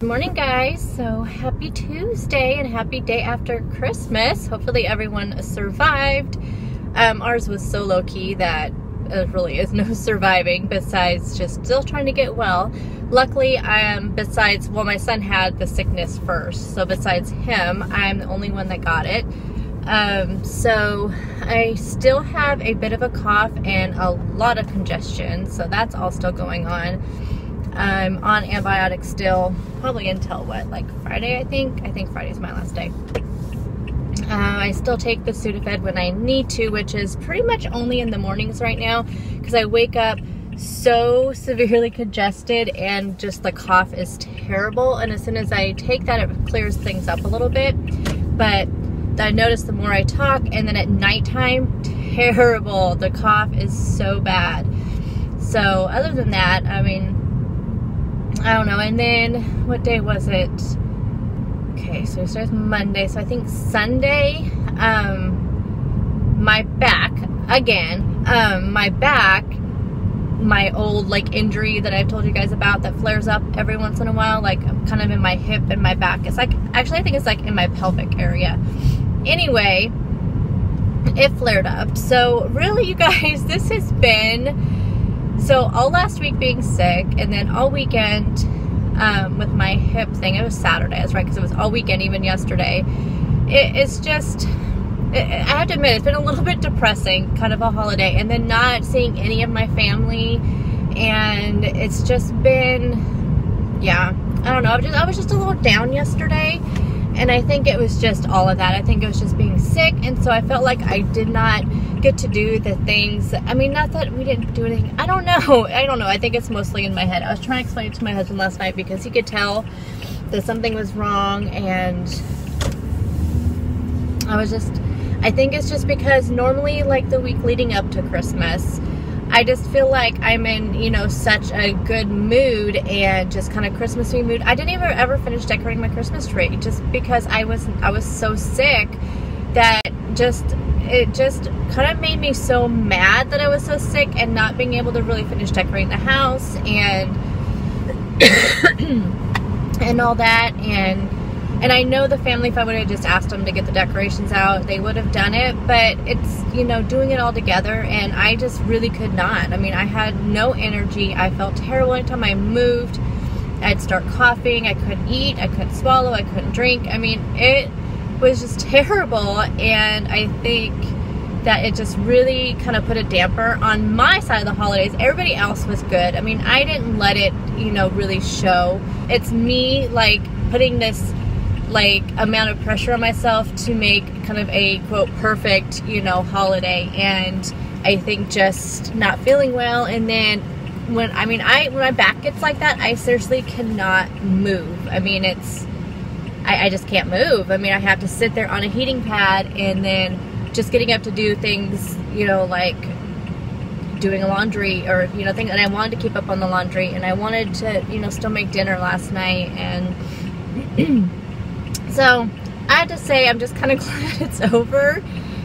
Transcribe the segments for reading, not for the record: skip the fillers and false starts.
Good morning, guys. So happy Tuesday and happy day after Christmas. Hopefully everyone survived. Ours was so low-key that there really is no surviving besides just still trying to get well. Luckily, well, my son had the sickness first, so besides him, I'm the only one that got it. So I still have a bit of a cough and a lot of congestion, so that's all still going on. I'm on antibiotics still, probably until what, like Friday, I think? I think Friday's my last day. I still take the Sudafed when I need to, which is pretty much only in the mornings right now, because I wake up so severely congested and just the cough is terrible. And as soon as I take that, it clears things up a little bit. But I notice the more I talk, and then at nighttime, terrible. The cough is so bad. So other than that, I mean, I don't know. And then what day was it? Okay, so it starts Monday. So I think Sunday, my back again, my old like injury that I've told you guys about that flares up every once in a while, like kind of in my hip and my back. It's like, actually I think it's like in my pelvic area. Anyway, it flared up. So really, you guys, this has been, so all last week being sick, and then all weekend with my hip thing. It was Saturday, that's right, because it was all weekend, even yesterday. It's just, I have to admit, it's been a little bit depressing, kind of a holiday, and then not seeing any of my family, and it's just been, yeah, I don't know, I was just a little down yesterday, and I think it was just all of that. I think it was just being sick, and so I felt like I did not get to do the things. I mean, not that we didn't do anything. I don't know. I think it's mostly in my head. I was trying to explain it to my husband last night because he could tell that something was wrong, and I think it's just because normally, like the week leading up to Christmas, I just feel like I'm in, you know, such a good mood and just kind of Christmassy mood. I didn't even ever finish decorating my Christmas tree just because I was so sick that it just kind of made me so mad that I was so sick and not being able to really finish decorating the house and and all that. And I know the family, if I would have just asked them to get the decorations out, they would have done it. But it's, you know, doing it all together, and I just really could not. I mean, I had no energy. I felt terrible anytime I moved. I'd start coughing. I couldn't eat. I couldn't swallow. I couldn't drink. I mean, it was just terrible. And I think that it just really kind of put a damper on my side of the holidays. Everybody else was good. I mean, I didn't let it, you know, really show. It's me, like, putting this like amount of pressure on myself to make kind of a quote perfect, you know, holiday. And I think just not feeling well, and then when my back gets like that, I seriously cannot move. I mean, I just can't move. I mean, I have to sit there on a heating pad, and then just getting up to do things, you know, like doing a laundry or, you know, things. And I wanted to keep up on the laundry, and I wanted to, you know, still make dinner last night. And so I have to say, I'm just kind of glad it's over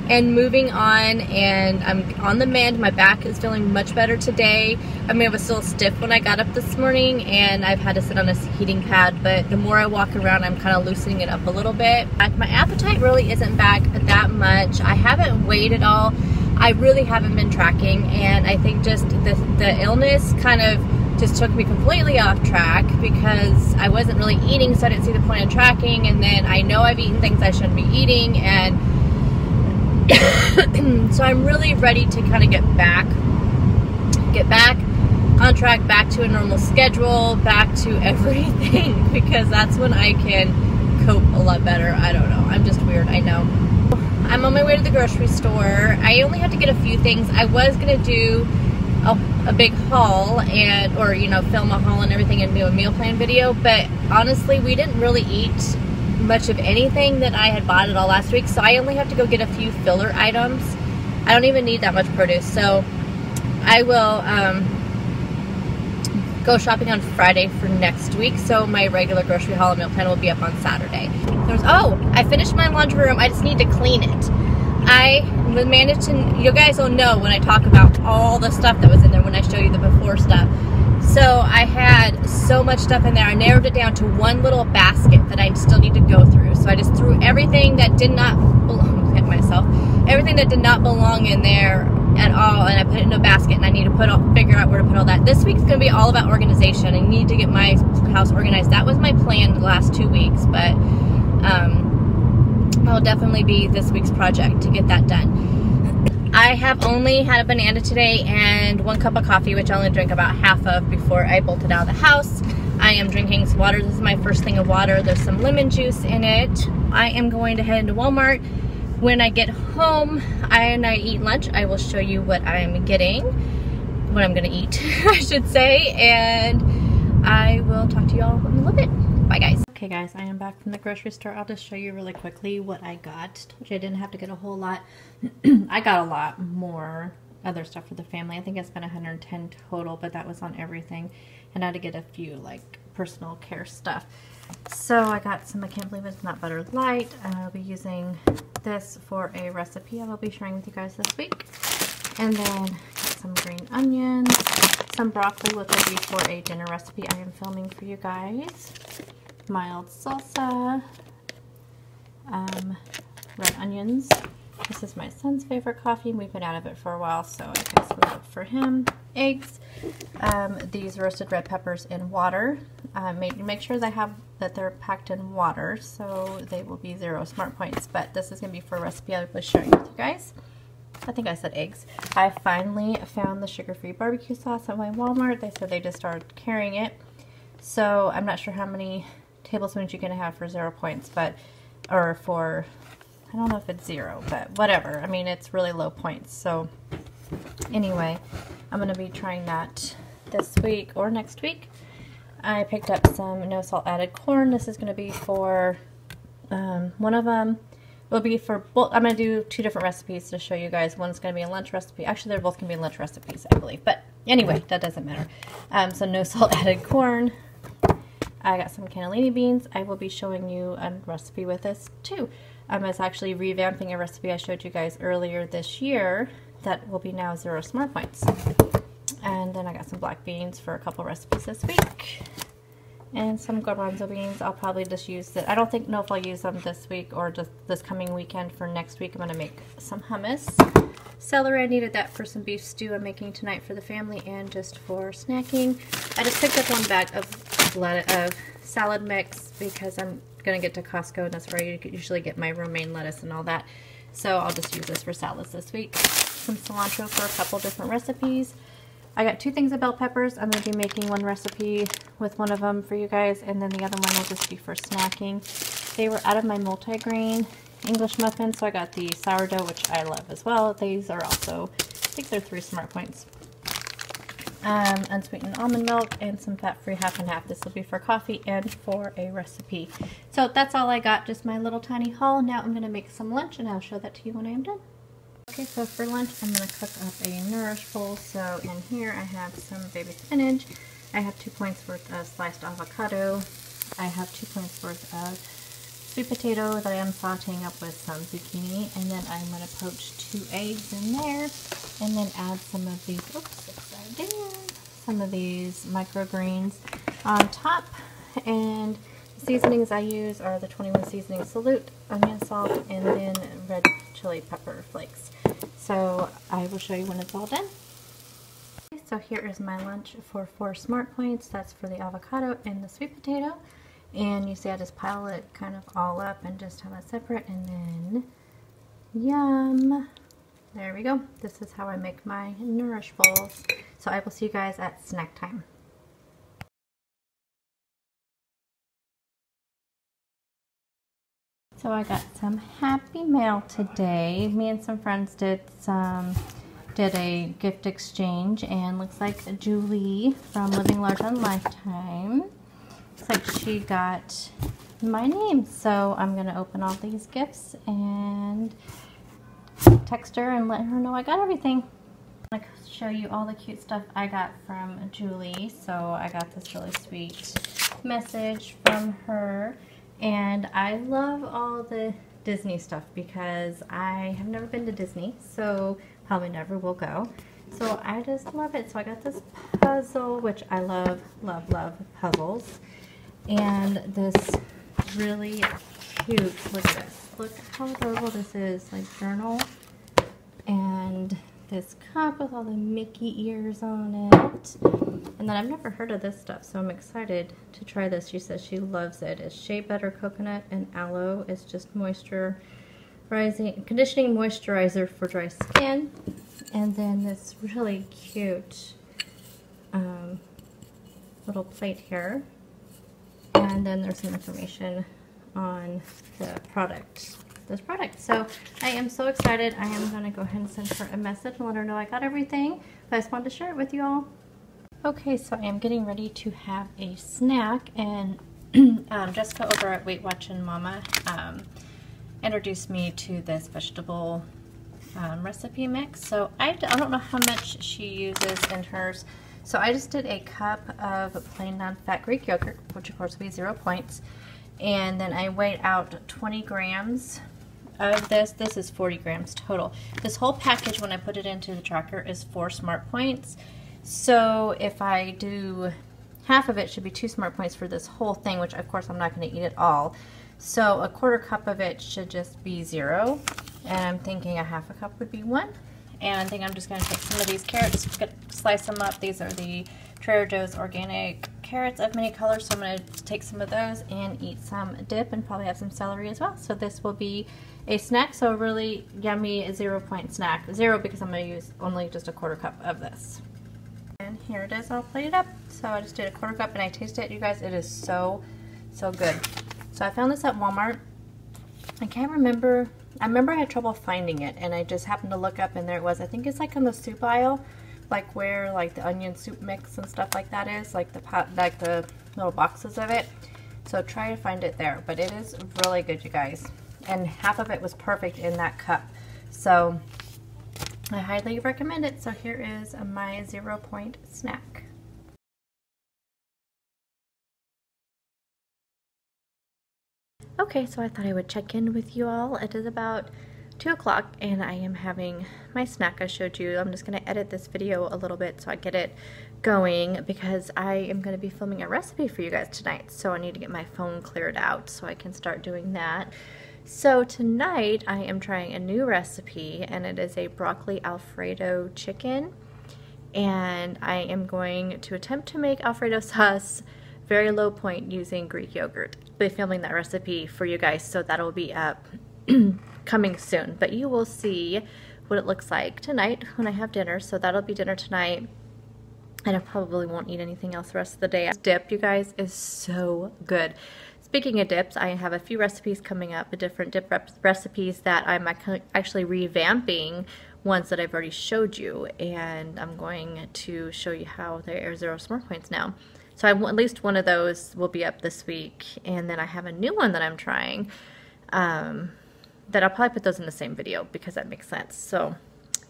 and moving on, and I'm on the mend. My back is feeling much better today. I mean, it was still stiff when I got up this morning, and I've had to sit on a heating pad, but the more I walk around, I'm kind of loosening it up a little bit. My appetite really isn't back that much. I haven't weighed at all. I really haven't been tracking, and I think just the illness kind of just took me completely off track because I wasn't really eating, so I didn't see the point in tracking. And then I know I've eaten things I shouldn't be eating, and so I'm really ready to kind of get back on track, back to a normal schedule, back to everything, because that's when I can cope a lot better. I don't know, I'm just weird, I know. I'm on my way to the grocery store. I only have to get a few things. I was gonna do a big haul or you know, film a haul and everything and do a meal plan video, but honestly we didn't really eat much of anything that I had bought at all last week, so I only have to go get a few filler items. I don't even need that much produce, so I will go shopping on Friday for next week, so my regular grocery haul and meal plan will be up on Saturday. I finished my laundry room. I just need to clean it. I managed to, you guys will know when I talk about all the stuff that was in there when I show you the before stuff. So I had so much stuff in there. I narrowed it down to one little basket that I still need to go through. So I just threw everything that did not belong, hit myself, everything that did not belong in there at all, and I put it in a basket, and I need to figure out where to put all that. This week's going to be all about organization. I need to get my house organized. That was my plan the last 2 weeks, but that'll definitely be this week's project to get that done. I have only had a banana today and 1 cup of coffee, which I only drank about half of before I bolted out of the house. I am drinking some water. This is my first thing of water. There's some lemon juice in it. I am going to head into Walmart. When I get home and I eat lunch, I will show you what I'm getting, what I'm gonna eat, I should say, and I will talk to you all in a little bit. Bye, guys. Okay, guys, I am back from the grocery store. I'll just show you really quickly what I got. Told you I didn't have to get a whole lot. I got a lot more other stuff for the family. I think I spent $110 total, but that was on everything, and I had to get a few like personal care stuff. So I got some, I can't believe it's not butter light. I'll be using this for a recipe I will be sharing with you guys this week. And then got some green onions, some broccoli, which will be for a dinner recipe I am filming for you guys. Mild salsa, red onions. This is my son's favorite coffee, and we've been out of it for a while, so I guess we'll look for him. Eggs, these roasted red peppers in water. Make sure that they're packed in water, so they will be 0 smart points, but this is going to be for a recipe I was sharing with you guys. I think I said eggs. I finally found the sugar-free barbecue sauce at my Walmart. They said they just started carrying it, so I'm not sure how many tablespoons you're going to have for 0 points, but, or for, I don't know if it's 0, but whatever. I mean, it's really low points, so anyway, I'm going to be trying that this week or next week. I picked up some no salt added corn. This is going to be for, one of them will be for, well, I'm going to do 2 different recipes to show you guys. One's going to be a lunch recipe. Actually, they're both going to be lunch recipes, I believe. But anyway, that doesn't matter. So no salt added corn. I got some cannellini beans. I will be showing you a recipe with this too. It's actually revamping a recipe I showed you guys earlier this year that will be now 0 smart points. And then I got some black beans for a couple recipes this week. And some garbanzo beans. I'll probably just use it. I don't know if I'll use them this week or just this coming weekend. For next week, I'm going to make some hummus. Celery, I needed that for some beef stew I'm making tonight for the family and just for snacking. I just picked up 1 bag of salad mix because I'm going to get to Costco, and that's where I usually get my romaine lettuce and all that. So I'll just use this for salads this week. Some cilantro for a couple different recipes. I got 2 things of bell peppers. I'm going to be making 1 recipe with one of them for you guys, and then the other one will just be for snacking. They were out of my multigrain English muffins, so I got the sourdough, which I love as well. These are also, I think they're 3 smart points. Unsweetened almond milk and some fat-free half and half. This will be for coffee and for a recipe. So that's all I got, just my little tiny haul. Now I'm going to make some lunch, and I'll show that to you when I am done. Okay, so for lunch, I'm going to cook up a Nourish bowl. So in here, I have some baby spinach. I have 2 points worth of sliced avocado. I have 2 points worth of sweet potato that I am sauteing up with some zucchini. And then I'm going to poach 2 eggs in there. And then add some of these, oops, upside down, some of these microgreens on top. And the seasonings I use are the 21 Seasoning Salute, onion salt, and then red chili pepper flakes. So I will show you when it's all done. Okay, so here is my lunch for 4 smart points. That's for the avocado and the sweet potato. And you see I just pile it kind of all up and just have it separate, and then yum. There we go. This is how I make my Nourish bowls. So I will see you guys at snack time. So I got some Happy Mail today. Me and some friends did a gift exchange, and looks like Julie from Living Large on Lifetime, looks like she got my name. So I'm going to open all these gifts and text her and let her know I got everything. I'm going to show you all the cute stuff I got from Julie. So I got this really sweet message from her. And I love all the Disney stuff because I have never been to Disney, so probably never will go. So I just love it. So I got this puzzle, which I love, love, love puzzles. And this really cute, look at this. Look how adorable this is, like journal. And this cup with all the Mickey ears on it. And then I've never heard of this stuff, so I'm excited to try this. She says she loves it. It's shea butter, coconut, and aloe. It's just conditioning moisturizer for dry skin. And then this really cute little plate here. And then there's some information on the product. This product. So I am so excited. I am going to go ahead and send her a message and let her know I got everything. But I just wanted to share it with you all. Okay, so I am getting ready to have a snack, and Jessica over at Weight Watchers Mama introduced me to this vegetable recipe mix. So I don't know how much she uses in hers. So I just did a cup of plain non-fat Greek yogurt, which of course will be 0 points. And then I weighed out 20 grams of this. This is 40 grams total. This whole package, when I put it into the tracker, is 4 smart points. So if I do half of it, should be 2 smart points for this whole thing, which of course I'm not going to eat it all. So a 1/4 cup of it should just be 0. And I'm thinking a 1/2 cup would be 1. And I think I'm just going to take some of these carrots, slice them up. These are the Trader Joe's organic carrots of many colors, so I'm going to take some of those and eat some dip and probably have some celery as well. So this will be a snack, so a really yummy 0 point snack. 0 because I'm going to use only just a 1/4 cup of this. And here it is all plated up. So I just did a 1/4 cup and I tasted it. You guys, it is so, so good. So I found this at Walmart. I can't remember. I remember I had trouble finding it, and I just happened to look up, and there it was. I think it's like on the soup aisle, like where like the onion soup mix and stuff like that is, like the pot, like the little boxes of it. So try to find it there, but it is really good, you guys. And half of it was perfect in that cup. So I highly recommend it. So here is my 0 point snack. Okay, so I thought I would check in with you all. It is about 2 o'clock and I am having my snack I showed you. I'm just going to edit this video a little bit so I get it going because I am going to be filming a recipe for you guys tonight. So I need to get my phone cleared out so I can start doing that. So tonight I am trying a new recipe, and it is a broccoli Alfredo chicken. And I am going to attempt to make Alfredo sauce very low point using Greek yogurt. I'll be filming that recipe for you guys, so that'll be up coming soon. But you will see what it looks like tonight when I have dinner. So that'll be dinner tonight. And I probably won't eat anything else the rest of the day. This dip, you guys, is so good. Speaking of dips, I have a few recipes coming up, different dip recipes that I'm actually revamping ones that I've already showed you. And I'm going to show you how they are 0 smart points now. So at least one of those will be up this week, and then I have a new one that I'm trying that I'll probably put those in the same video because that makes sense. So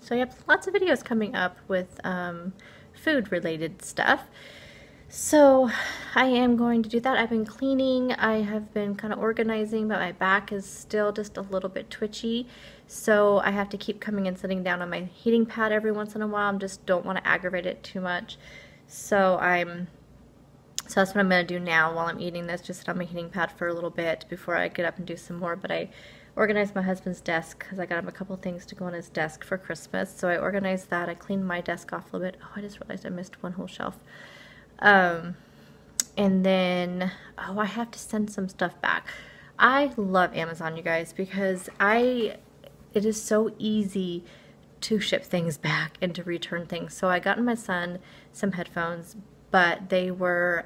yeah, lots of videos coming up with food related stuff. So I am going to do that. I've been cleaning, I have been kind of organizing, but my back is still just a little bit twitchy. So I have to keep coming and sitting down on my heating pad every once in a while. I just don't want to aggravate it too much. So that's what I'm going to do now while I'm eating this, just sit on my heating pad for a little bit before I get up and do some more. But I organized my husband's desk because I got him a couple things to go on his desk for Christmas. So I organized that. I cleaned my desk off a little bit. Oh, I just realized I missed one whole shelf. And then, oh, I have to send some stuff back. I love Amazon, you guys, because it is so easy to ship things back and to return things. So I got my son some headphones, but they were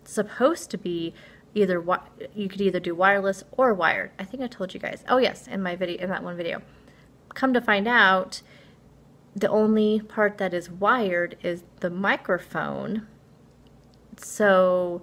supposed to be either you could either do wireless or wired. I think I told you guys. Oh yes, in that one video. Come to find out, the only part that is wired is the microphone. So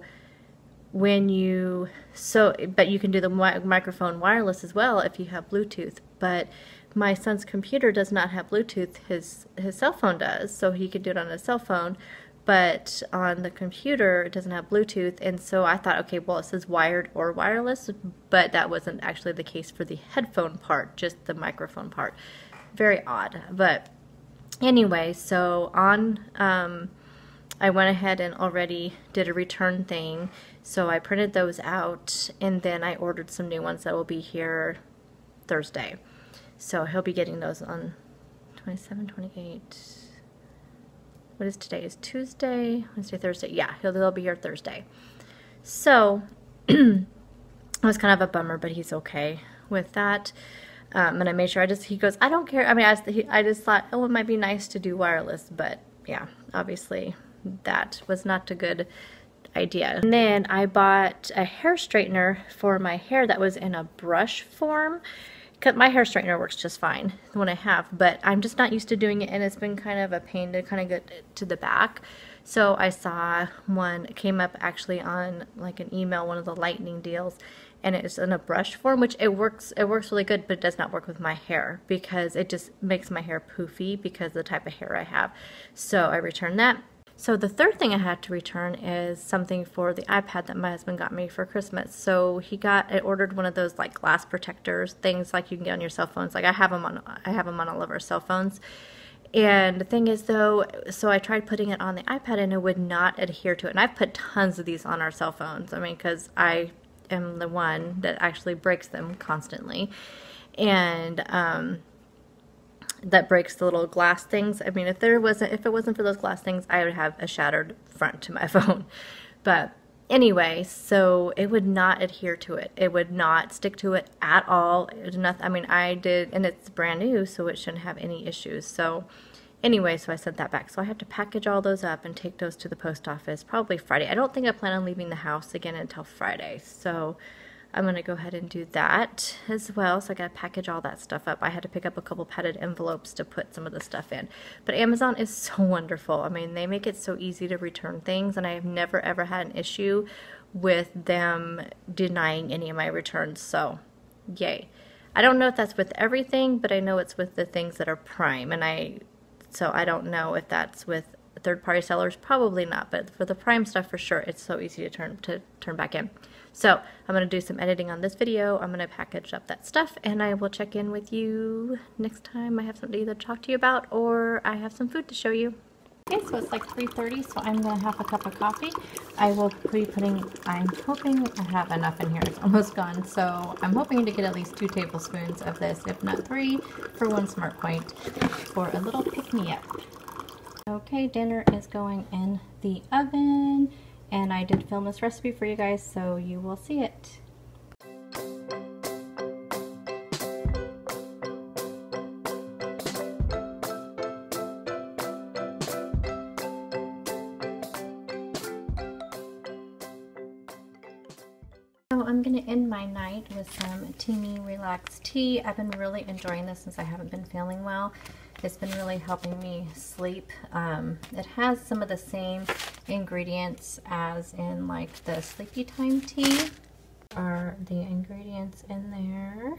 but you can do the microphone wireless as well if you have Bluetooth. But my son's computer does not have Bluetooth. His cell phone does, so he could do it on his cell phone. But on the computer, it doesn't have Bluetooth, and so I thought, okay, well, it says wired or wireless, but that wasn't actually the case for the headphone part, just the microphone part. Very odd, but anyway, so on, I went ahead and already did a return thing. So I printed those out, and then I ordered some new ones that will be here Thursday. So he'll be getting those on 27, 28. What is today? Is Tuesday, Wednesday, Thursday? Yeah, they'll be here Thursday. So it was kind of a bummer, but he's okay with that. And I made sure he goes, I don't care. I mean, I just thought, oh, it might be nice to do wireless, but yeah, obviously that was not a good idea. And then I bought a hair straightener for my hair that was in a brush form. Because my hair straightener works just fine, the one I have, but I'm just not used to doing it, and it's been kind of a pain to kind of get to the back. So I saw one, it came up actually on like an email, one of the lightning deals, and it's in a brush form, which it works really good, but it does not work with my hair because it just makes my hair poofy because of the type of hair I have. So I returned that. So the third thing I had to return is something for the iPad that my husband got me for Christmas. So I ordered one of those like glass protectors, things like you can get on your cell phones. Like I have them on all of our cell phones. And the thing is though, so I tried putting it on the iPad and it would not adhere to it. And I've put tons of these on our cell phones. I mean, because I am the one that actually breaks them constantly. And, that breaks the little glass things. I mean, if it wasn't for those glass things, I would have a shattered front to my phone. But anyway, so it would not adhere to it. It would not stick to it at all. It was nothing. I mean, I did, and it's brand new, so it shouldn't have any issues. So anyway, so I sent that back. So I have to package all those up and take those to the post office probably Friday. I don't think I plan on leaving the house again until Friday. So I'm going to go ahead and do that as well. So I got to package all that stuff up. I had to pick up a couple padded envelopes to put some of the stuff in. But Amazon is so wonderful. I mean, they make it so easy to return things, and I have never ever had an issue with them denying any of my returns. So, yay. I don't know if that's with everything, but I know it's with the things that are Prime. So I don't know if that's with third-party sellers. Probably not, but for the Prime stuff for sure, it's so easy to turn back in. So I'm going to do some editing on this video. I'm going to package up that stuff, and I will check in with you next time I have something to either talk to you about or I have some food to show you. Okay, so it's like 3:30, so I'm going to have a cup of coffee. I will be I'm hoping I have enough in here. It's almost gone, so I'm hoping to get at least 2 tablespoons of this, if not 3, for one smart point, for a little pick-me-up. Okay, dinner is going in the oven. And I did film this recipe for you guys, so you will see it. So I'm going to end my night with some Teamy Relax tea. I've been really enjoying this since I haven't been feeling well. It's been really helping me sleep. It has some of the same ingredients as in like the Sleepy Time tea. Are the ingredients in there?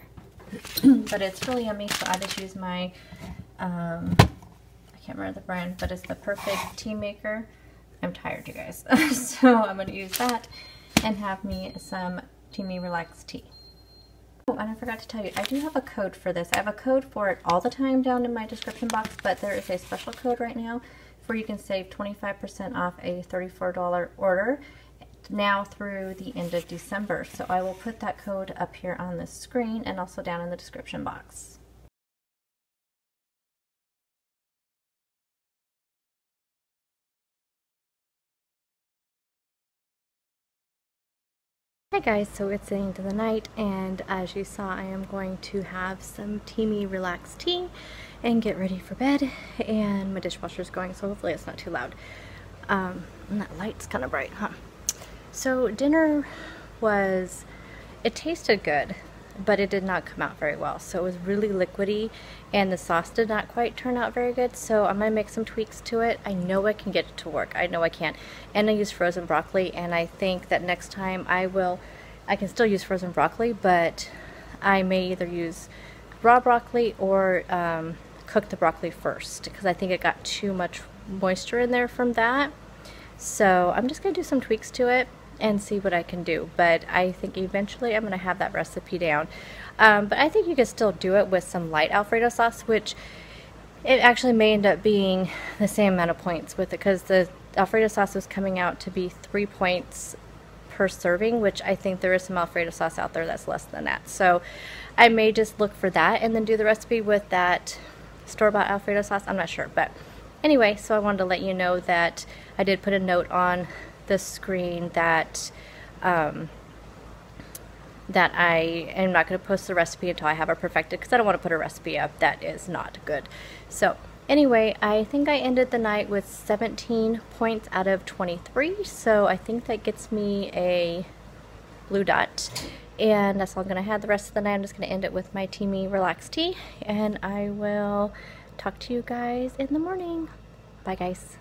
But it's really yummy, so I just use my, I can't remember the brand, but it's the Perfect Tea Maker. I'm tired, you guys. So I'm going to use that and have me some Teamy Relax tea. Oh, and I forgot to tell you, I do have a code for this. I have a code for it all the time down in my description box, but there is a special code right now where you can save 25% off a $34 order now through the end of December. So I will put that code up here on the screen and also down in the description box. Hi guys, so it's the end of the night, and as you saw, I am going to have some Teamy Relax tea and get ready for bed, and my dishwasher's going, so hopefully it's not too loud. And that light's kind of bright, huh? So dinner it tasted good, but it did not come out very well. So it was really liquidy, and the sauce did not quite turn out very good, so I'm going to make some tweaks to it. I know I can get it to work. I know I can. And I use frozen broccoli, and I think that next time I can still use frozen broccoli, but I may either use raw broccoli or cook the broccoli first, because I think it got too much moisture in there from that. So I'm just going to do some tweaks to it and see what I can do, but I think eventually I'm going to have that recipe down. But I think you can still do it with some light Alfredo sauce, which It actually may end up being the same amount of points with it, because the Alfredo sauce was coming out to be 3 points per serving, which I think there is some Alfredo sauce out there that's less than that. So I may just look for that and then do the recipe with that store-bought Alfredo sauce. I'm not sure, but anyway, so I wanted to let you know that I did put a note on the screen that that I am not going to post the recipe until I have it perfected, because I don't want to put a recipe up that is not good. So anyway, I think I ended the night with 17 points out of 23, so I think that gets me a blue dot, and that's all I'm going to have the rest of the night. I'm just going to end it with my Teamy Relax tea, and I will talk to you guys in the morning. Bye guys.